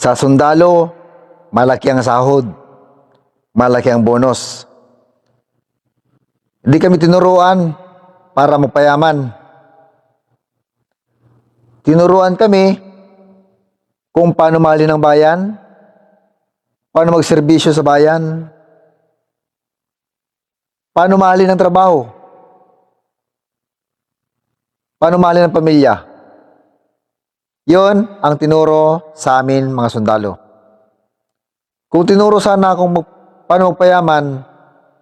Sa sundalo, malaki ang sahod, malaki ang bonus. Hindi kami tinuruan para mapayaman. Tinuruan kami kung paano mahalin ang bayan, paano magserbisyo sa bayan, paano mahalin ang trabaho, paano mahalin ang pamilya. Yon ang tinuro sa amin mga sundalo. Kung tinuro sana akong paano magpayaman,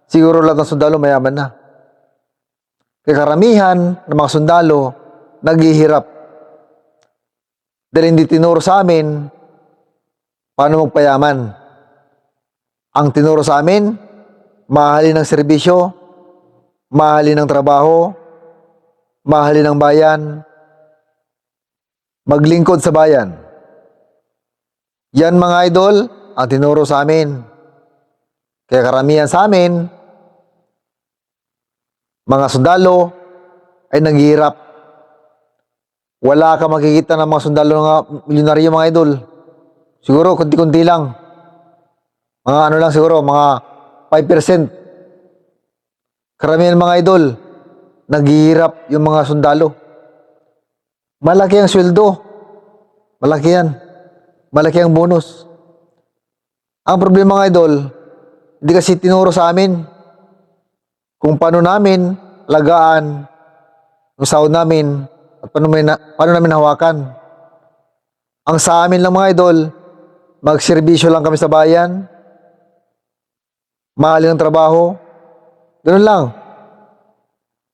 siguro lahat ng sundalo mayaman na. Kaya karamihan ng mga sundalo naghihirap. Dahil hindi tinuro sa amin paano magpayaman. Ang tinuro sa amin, mahalin ang serbisyo, mahalin ang trabaho, mahalin ang bayan, maglingkod sa bayan. Yan mga idol, ang tinuro sa amin. Kaya karamihan sa amin, mga sundalo ay naghihirap. Wala ka makikita ng mga sundalo nga milyonaryo mga idol. Siguro kunti-kunti lang. Mga ano lang siguro, mga 5%. Karamihan mga idol, naghihirap yung mga sundalo. Malaki ang sweldo. Malaki yan. Malaki ang bonus. Ang problema mga idol, hindi kasi tinuro sa amin kung paano namin alagaan yung sahod namin at paano namin hawakan. Ang sa amin lang mga idol, magserbisyo lang kami sa bayan, mahalin ang trabaho, ganun lang.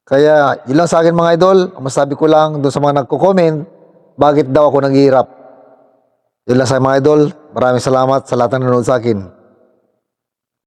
Kaya yun lang sa akin mga idol, ang masabi ko lang doon sa mga nagko-comment, bakit daw ako naghihirap. Yun lang sa mga idol, maraming salamat sa lahat ng nanonood sa akin.